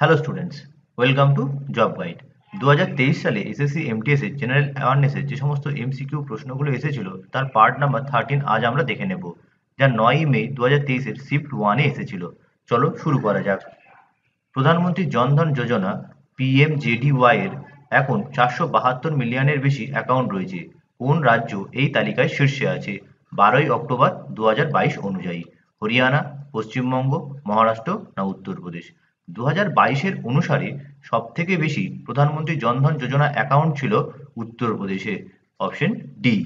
Hello students, welcome to job guide. 2023 সালে SSC MTS এর general অ্যাওয়ারনেসের যে সমস্ত এমসিকিউ প্রশ্নগুলো এসেছিল তার পার্ট নাম্বার 13 আজ আমরা দেখে নেব, যা 9ই মে 2023 এর শিফট 1-এ এসেছিল। চলো শুরু করা যাক। প্রধানমন্ত্রী জনধন যোজনা পিএমজেডিওয়াই এর এখন 472 মিলিয়নের বেশি অ্যাকাউন্ট রয়েছে। কোন রাজ্য এই তালিকায় শীর্ষে আছে 12ই অক্টোবর 2022 অনুযায়ী? হরিয়ানা, পশ্চিমবঙ্গ, মহারাষ্ট্র না উত্তরপ্রদেশ? 2022-এর অনুসারে সব থেকে বেশি প্রধানমন্ত্রী জনধন যোজনা অ্যাকাউন্ট ছিল উত্তরপ্রদেশে, অপশন ডি।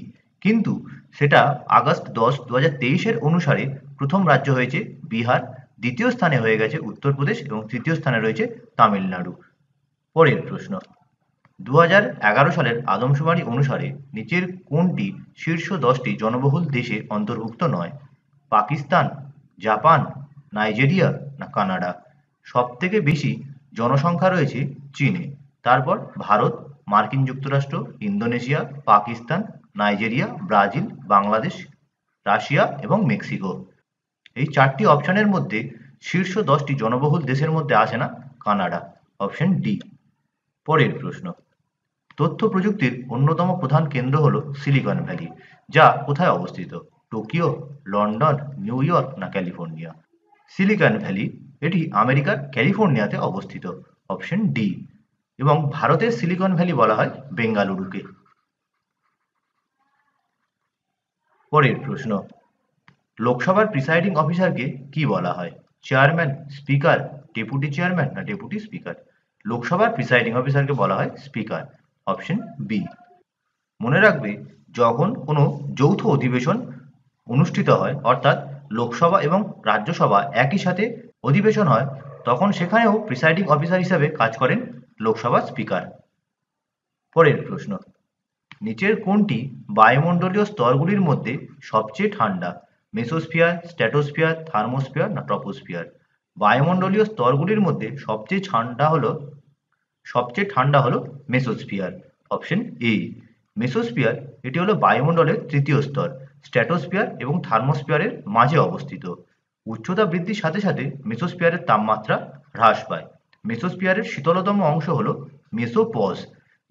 কিন্তু সেটা আগস্ট 10, 2023-এর অনুসারে প্রথম রাজ্য হয়েছে বিহার, দ্বিতীয় স্থানে হয়ে গেছে উত্তরপ্রদেশ এবং তৃতীয় স্থানে রয়েছে তামিলনাড়ু। পরের প্রশ্ন, 2011 সালের আদমশুমারি অনুসারে নিচের কোনটি শীর্ষ 10টি জনবহুল দেশে অন্তর্ভুক্ত নয়? পাকিস্তান, জাপান, নাইজেরিয়া না কানাডা? সব থেকে বেশি জনসংখ্যা রয়েছে চীনে, তারপর ভারত, মার্কিন যুক্তরাষ্ট্র, Indonesia, Pakistan, Nigeria, Brazil, Bangladesh, Russia এবং মেক্সিকো। এই চারটি অপশনের মধ্যে শীর্ষ 10টি জনবহুল দেশের মধ্যে আসে না কানাডা, অপশন ডি। পরের প্রশ্ন, তথ্য প্রযুক্তির অন্যতম প্রধান কেন্দ্র হলো সিলিকন ভ্যালি, যা কোথায় অবস্থিত? টোকিও, লন্ডন, নিউ ইয়র্ক না ক্যালিফোর্নিয়া? সিলিকন ভ্যালি এটি আমেরিকার ক্যালিফোর্নিয়াতে অবস্থিত, অপশন ডি। এবং ভারতের সিলিকন ভ্যালি বলা হয় বেঙ্গালুরুকে। পরের প্রশ্ন, লোকসভার প্রিসাইডিং অফিসারকে কি বলা হয়? চেয়ারম্যান, স্পিকার, ডেপুটি চেয়ারম্যান না ডেপুটি স্পিকার? লোকসভার প্রিসাইডিং অফিসারকে বলা হয় স্পিকার, অপশন বি। মনে রাখবে, যখন কোনো যৌথ অধিবেশন অনুষ্ঠিত হয়, অর্থাৎ লোকসভা এবং রাজ্যসভা একই সাথে অধিবেশন হয়, তখন সেখানেও প্রিসাইডিং অফিসার হিসেবে কাজ করেন লোকসভার স্পিকার। পরের প্রশ্ন, নিচের কোনটি বায়ুমণ্ডলীয় স্তরগুলির মধ্যে সবচেয়ে ঠান্ডা? মেসোস্ফিয়ার, স্ট্র্যাটোস্ফিয়ার, থার্মোস্ফিয়ার না ট্রপোস্ফিয়ার? বায়ুমণ্ডলীয় স্তরগুলির মধ্যে সবচেয়ে ঠান্ডা হলো মেসোস্ফিয়ার, অপশন এ। মেসোস্ফিয়ার এটি হলো বায়ুমণ্ডলের তৃতীয় স্তর, স্ট্র্যাটোস্ফিয়ার এবং থার্মোস্ফিয়ারের মাঝে অবস্থিত। উচ্চতা বৃদ্ধির সাথে সাথে মেসোস্ফিয়ারের তাপমাত্রা হ্রাস পায়। মেসোস্ফিয়ারের শীতলতম অংশ হলো মেসোপজ,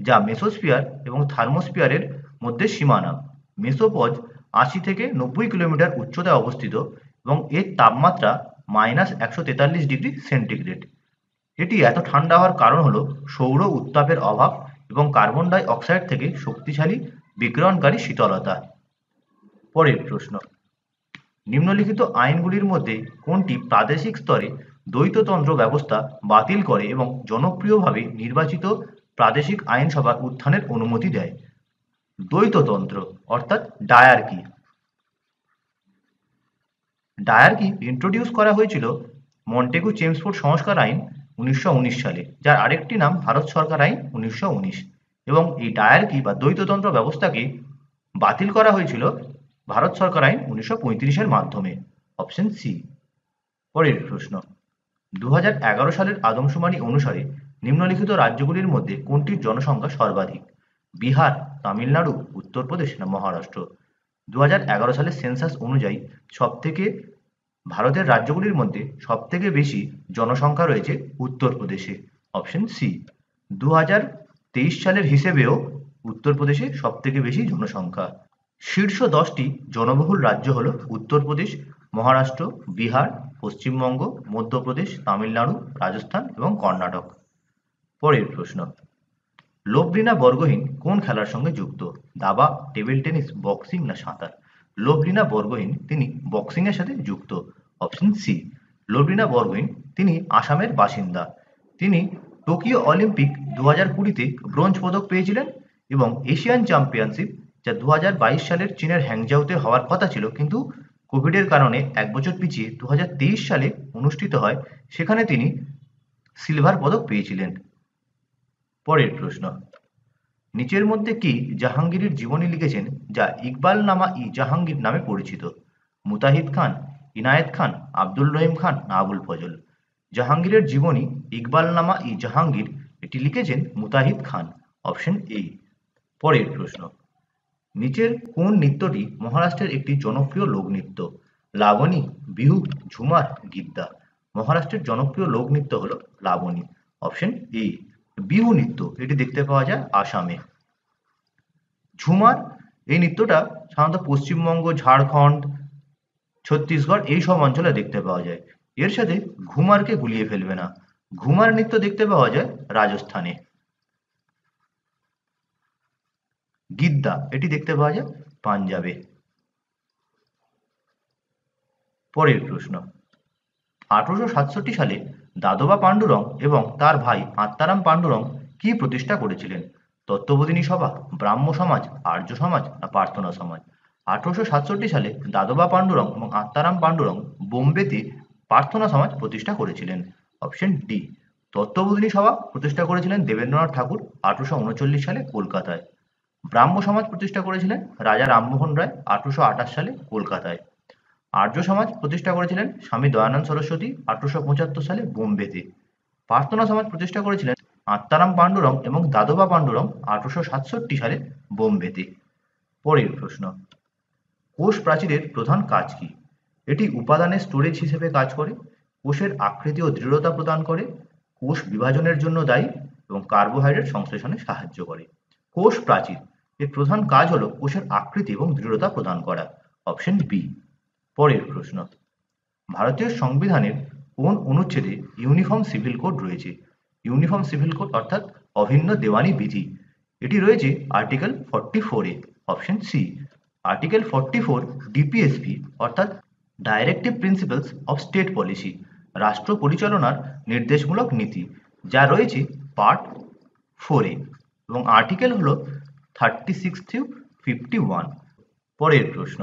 যা মেসোস্ফিয়ার এবং থার্মোস্ফিয়ারের মধ্যে সীমানা। মেসোপজ 80 থেকে 90 কিলোমিটার উচ্চতায় অবস্থিত এবং এর তাপমাত্রা -143 ডিগ্রি সেন্টিগ্রেড। এটি এত ঠান্ডা হওয়ার কারণ হলো সৌর উত্তাপের অভাব এবং কার্বন ডাই অক্সাইড থেকে শক্তিশালী বিকিরণকারী শীতলতা। পরের প্রশ্ন, নিম্নলিখিত আইনগুলির মধ্যে কোনটি প্রাদেশিক স্তরে দ্বৈততন্ত্র ব্যবস্থা বাতিল করে এবং জনপ্রিয়ভাবে নির্বাচিত প্রাদেশিক আইনসভার উত্থানের অনুমতি দেয়? দ্বৈততন্ত্র অর্থাৎ ডায়ার্কি। ডায়ার্কি ইন্ট্রোডিউস করা হয়েছিল মন্টেগু চেমসফোর্ড সংস্কার আইন 1919 সালে, যার আরেকটি নাম ভারত সরকার আইন 1919। এবং এই ডায়ার্কি বা দ্বৈততন্ত্র ব্যবস্থাকে বাতিল করা হয়েছিল ভারত সরকার আইন 1935-এর মাধ্যমে, অপশন সি। পরের প্রশ্ন, 2011 সালের আদমশুমারি অনুসারে নিম্নলিখিত রাজ্যগুলির মধ্যে কোনটির জনসংখ্যা সর্বাধিক? বিহার, তামিলনাড়ু, উত্তরপ্রদেশ না মহারাষ্ট্র? 2011 সালের সেন্সাস অনুযায়ী সবথেকে ভারতের রাজ্যগুলির মধ্যে সবথেকে বেশি জনসংখ্যা রয়েছে উত্তরপ্রদেশে, অপশন সি। 2023 সালের হিসেবেও উত্তরপ্রদেশে সবথেকে বেশি জনসংখ্যা। শীর্ষ 10টি জনবহুল রাজ্য হল উত্তরপ্রদেশ, মহারাষ্ট্র, বিহার, পশ্চিমবঙ্গ, মধ্যপ্রদেশ, তামিলনাড়ু, রাজস্থান এবং কর্ণাটক। পরের প্রশ্ন, লোভলিনা বরগোহিন কোন খেলার সঙ্গে যুক্ত? দাবা, টেবিল টেনিস, বক্সিং না সাঁতার? লোভলিনা বরগোহিন তিনি বক্সিং এর সাথে যুক্ত, অপশন সি। লোভলিনা বরগোহিন তিনি আসামের বাসিন্দা। তিনি টোকিও অলিম্পিক 2020-তে ব্রোঞ্জ পদক পেয়েছিলেন এবং এশিয়ান চ্যাম্পিয়নশিপ, যা 2022 সালের চীনের হ্যাংজাউতে হওয়ার কথা ছিল কিন্তু কোভিডের কারণে এক বছর পিছিয়ে 2023 সালে অনুষ্ঠিত হয়, সেখানে তিনি সিলভার পদক পেয়েছিলেন। পরের প্রশ্ন, নিচের মধ্যে কি জাহাঙ্গীরের জীবনী লিখেছেন যা ইকবাল নামা ই জাহাঙ্গীর নামে পরিচিত? মুতাহিদ খান, ইনায়েত খান, আব্দুল রহিম খান না আবুল ফজল? জাহাঙ্গীরের জীবনী ইকবাল নামা ই জাহাঙ্গীর এটি লিখেছেন মুতাহিদ খান, অপশন এ। পরের প্রশ্ন, নিচের কোন নৃত্যটি মহারাষ্ট্রের একটি জনপ্রিয় লোকনৃত্য? লাবণী, বিহু, ঝুমার, গিদ্দা? মহারাষ্ট্রের জনপ্রিয় লোকনৃত্য হল লাবণী, অপশন এ। বিহু নৃত্য এটি দেখতে পাওয়া যায় আসামে। ঝুমার এই নৃত্যটা সাধারণত পশ্চিমবঙ্গ, ঝাড়খণ্ড, ছত্তিশগড় এই সব অঞ্চলে দেখতে পাওয়া যায়। এর সাথে ঘুমারকে গুলিয়ে ফেলবে না। ঘুমার নৃত্য দেখতে পাওয়া যায় রাজস্থানে। গিদ্দা এটি দেখতে পাওয়া যায় পাঞ্জাবে। পরের প্রশ্ন, 1867 সালে দাদোবা পান্ডুরং এবং তার ভাই আত্মারাম পান্ডুরং কি প্রতিষ্ঠা করেছিলেন? তত্ত্ববোধিনী সভা, ব্রাহ্ম সমাজ, আর্য সমাজ না প্রার্থনা সমাজ? 1867 সালে দাদোবা পান্ডুরং এবং আত্মারাম পান্ডুরং বোম্বেতে প্রার্থনা সমাজ প্রতিষ্ঠা করেছিলেন। Option D. তত্ত্ববোধিনী সভা প্রতিষ্ঠা করেছিলেন দেবেন্দ্রনাথ ঠাকুর 1839 সালে কলকাতায়। ব্রাহ্ম সমাজ প্রতিষ্ঠা করেছিলেন রাজা রামমোহন রায় 1828 সালে কলকাতায়। আর্য সমাজ প্রতিষ্ঠা করেছিলেন স্বামী দয়ানন্দ সরস্বতী 1875 সালে বোম্বেতে। প্রার্থনা সমাজ প্রতিষ্ঠা করেছিলেন আত্মারাম পান্ডুরং এবং দাদোবা পান্ডুরং 1867 সালে বোম্বেতে। পরের প্রশ্ন, কোষ প্রাচীরের প্রধান কাজ কি? এটি উপাদানের স্টোরেজ হিসেবে কাজ করে, কোষের আকৃতি ও দৃঢ়তা প্রদান করে, কোষ বিভাজনের জন্য দায়ী এবং কার্বোহাইড্রেট সংশ্লেষণে সাহায্য করে। কোষ প্রাচীর এর প্রধান কাজ হলো কোষের আকৃতি এবং দৃঢ়তা প্রদান করা। Option B. পরের প্রশ্ন, ভারতীয় সংবিধানের কোন অনুচ্ছেদে ইউনিফর্ম সিভিল কোড রয়েছে? ইউনিফর্ম সিভিল কোড অর্থাৎ অভিন্ন দেওয়ানি বিধি, এটি রয়েছে আর্টিকেল 44 এ। Option C. আর্টিকেল 44 ডিপিএসপি অর্থাৎ directive principles of state policy, রাষ্ট্র পরিচালনার নির্দেশমূলক নীতি, যা রয়েছে পার্ট 4 এ এবং আর্টিকেল হলো 36 to 51। পরের প্রশ্ন,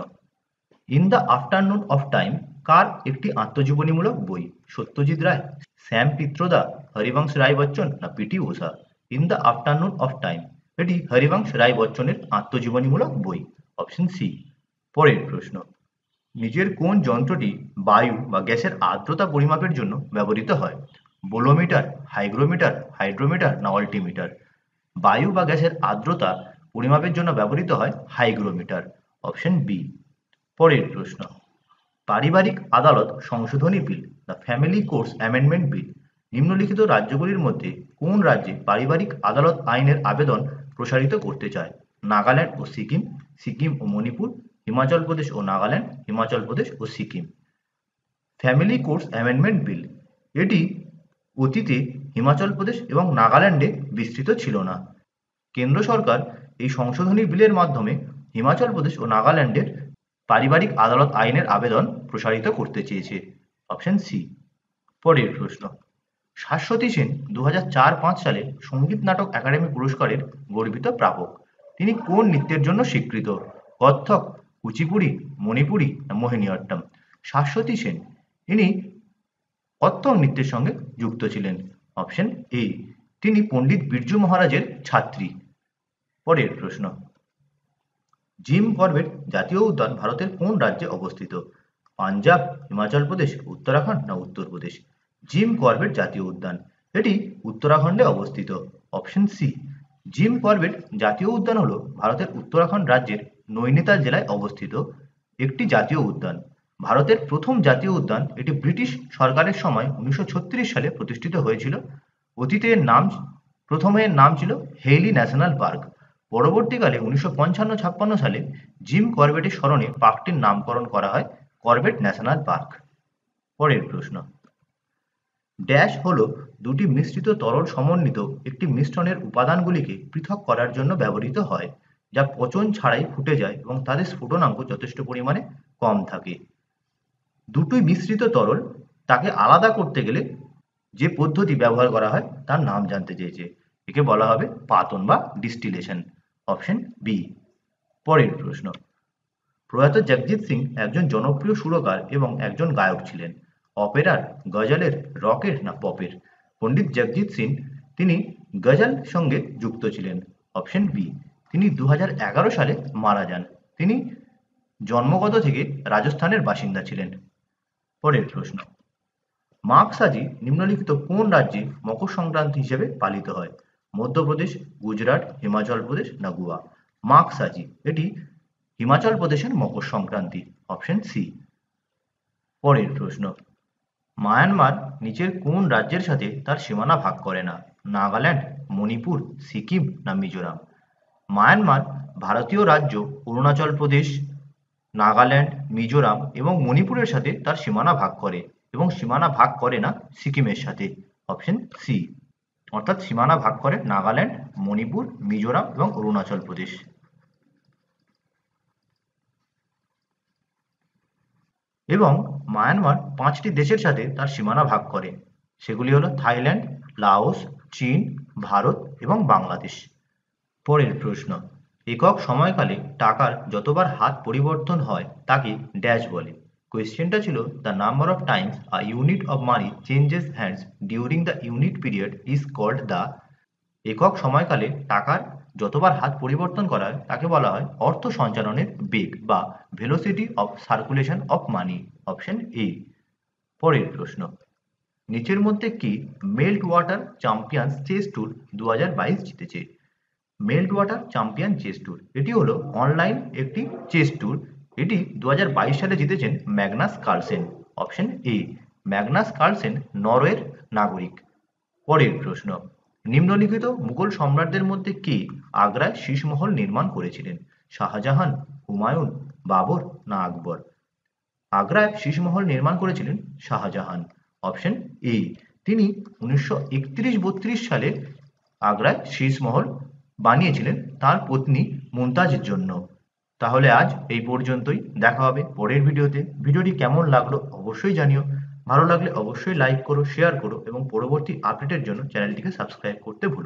in the afternoon of time কার একটি আত্মজীবনীমূলক বই? সত্যজিৎ রায়, শ্যাম পিত্রদা, হরিবংশ রায় বচ্চন না PT Usha? In the afternoon of time এটি হরিবংশ রায় বচ্চনের আত্মজীবনীমূলক বই। Option C. পরের প্রশ্ন, নিজের কোন যন্ত্রটি বায়ু বা গ্যাসের আর্দ্রতা পরিমাপের জন্য ব্যবহৃত হয়? বোলোমিটার, হাইগ্রোমিটার, হাইড্রোমিটার না অল্টিমিটার? বায়ু বা গ্যাসের আর্দ্রতা পরিমাপের জন্য ব্যবহৃত হয় হাইগ্রোমিটার। Option B. পরের প্রশ্ন, পারিবারিক আদালত সংশোধনী bill the family courts amendment bill নিম্নলিখিত রাজ্যগুলির মধ্যে কোন রাজ্যে পারিবারিক আদালত আইনের আবেদন প্রসারিত করতে চায়? নাগাল্যান্ড ও সিকিম, সিকিম ও মণিপুর, হিমাচল প্রদেশ ও নাগাল্যান্ড, হিমাচল প্রদেশ ও Sikkim. Family courts amendment bill এটি অতীতে হিমাচল প্রদেশ এবং নাগাল্যান্ডে বিস্তৃত ছিল না। কেন্দ্র সরকার এই সংশোধনী বিলের মাধ্যমে হিমাচল প্রদেশ ও নাগাল্যান্ডের পারিবারিক আদালত আইনের আবেদন প্রসারিত করতে চেয়েছে। Option C. পরের প্রশ্ন, শাশ্বতী সেন 2004-05 সালে সঙ্গীত নাটক একাডেমি পুরস্কারের গর্বিত প্রাপক। তিনি কোন নৃত্যের জন্য স্বীকৃত? কত্থক, কুচিপুড়ি, মণিপুরি না মোহিনীঅট্টম? শাশ্বতী সেন ইনি কত্থক নৃত্যের সঙ্গে যুক্ত ছিলেন। Option A. তিনি পণ্ডিত বিরজু মহারাজের ছাত্রী। পরের প্রশ্ন, জিম করবেট জাতীয় উদ্যান ভারতের কোন রাজ্যে অবস্থিত? পাঞ্জাব, হিমাচল প্রদেশ, উত্তরাখণ্ড না উত্তরপ্রদেশ? জিম করবেট জাতীয় উদ্যান এটি উত্তরাখণ্ডে অবস্থিত। Option C. জিম করবেট জাতীয় উদ্যান হল ভারতের উত্তরাখণ্ড রাজ্যের নৈনিতাল জেলায় অবস্থিত একটি জাতীয় উদ্যান। ভারতের প্রথম জাতীয় উদ্যান, এটি ব্রিটিশ সরকারের সময় 1936 সালে প্রতিষ্ঠিত হয়েছিল। অতীতে প্রথমে এর নাম ছিল হেইলি ন্যাশনাল পার্ক। পরবর্তীকালে 1955-56 সালে জিম করবেটের স্মরণে পার্কটির নামকরণ করা হয় করবেট ন্যাশনাল পার্ক। পরের প্রশ্ন, ড্যাশ হলো দুটি মিশ্রিত তরল সমন্বিত একটি মিশ্রণের উপাদানগুলিকে পৃথক করার জন্য ব্যবহৃত হয়, যা পচন ছাড়াই ফুটে যায় এবং তাদের স্ফুটনাঙ্ক যথেষ্ট পরিমাণে কম থাকে। দুটি মিশ্রিত তরল তাকে আলাদা করতে গেলে যে পদ্ধতি ব্যবহার করা হয় তার নাম জানতে চেয়েছে। একে বলা হবে পাতন বা ডিস্টিলেশন। Option B. পরের প্রশ্ন, প্রয়াত জগজিৎ সিং একজন জনপ্রিয় সুরকার এবং একজন গায়ক ছিলেন। অপেরার, গজলের, রকের না পপের? পণ্ডিত জগজিৎ সিং তিনি গজল সঙ্গে যুক্ত ছিলেন। Option B. তিনি 2011 সালে মারা যান। তিনি জন্মগত থেকে রাজস্থানের বাসিন্দা ছিলেন। পরের প্রশ্ন, মাগসাজি নিম্নলিখিত কোন রাজ্যে মকর সংক্রান্তি হিসেবে পালিত হয়? মধ্যপ্রদেশ, গুজরাট, হিমাচল প্রদেশ না গোয়া? মাগসাজি এটি হিমাচল প্রদেশের মকর সংক্রান্তি। Option C. পরের প্রশ্ন, মায়ানমার নিচের কোন রাজ্যের সাথে তার সীমানা ভাগ করে না? নাগাল্যান্ড, মণিপুর, সিকিম না মিজোরাম? মায়ানমার ভারতীয় রাজ্য অরুণাচল প্রদেশ, নাগাল্যান্ড, মিজোরাম এবং মণিপুরের সাথে তার সীমানা ভাগ করে এবং সীমানা ভাগ করে না সিকিমের সাথে। Option C. অর্থাৎ সীমানা ভাগ করে নাগাল্যান্ড, মণিপুর, মিজোরাম এবং অরুণাচল প্রদেশ। এবং মায়ানমার 5টি দেশের সাথে তার সীমানা ভাগ করে, সেগুলি হলো থাইল্যান্ড, লাওস, চীন, ভারত এবং বাংলাদেশ। পরের প্রশ্ন, একক সময়কালে টাকার যতবার হাত পরিবর্তন হয় তাকে ড্যাশ বলে? কোয়েশ্চেনটা ছিল the number of times a unit of money changes hands during the unit period is called the. একক সময়কালে টাকার যতবার হাত পরিবর্তন করা হয় তাকে বলা হয় অর্থ সঞ্চালনের বেগ বা velocity of circulation of money. Option A. পরের প্রশ্ন, নিচের মধ্যে কি melt water champions chess tour 2022 জিতেছে? Melt water champion chess tour এটি হলো অনলাইন একটি চেস ট্যুর। এটি 2022 সালে জিতেছেন Magnus Carlsen. Option A. Magnus Carlsen নরওয়ের নাগরিক। পরের প্রশ্ন, নিম্নলিখিত মুঘল সম্রাটদের মধ্যে কে আগ্রায় শীষমহল নির্মাণ করেছিলেন? শাহজাহান, হুমায়ুন, বাবর না আকবর? আগ্রায় শীষমহল নির্মাণ করেছিলেন শাহজাহান। Option A. তিনি 1931-32 সালে আগ্রায় শীষমহল বানিয়েছিলেন তার পত্নী মুমতাজের জন্য। তাহলে আজ এই পর্যন্তই, দেখা হবে পরের ভিডিওতে। ভিডিওটি কেমন লাগলো অবশ্যই জানিও। ভালো লাগলে অবশ্যই লাইক করো, শেয়ার করো এবং পরবর্তী আপডেটের জন্য চ্যানেলটিকে সাবস্ক্রাইব করতে ভুলো না।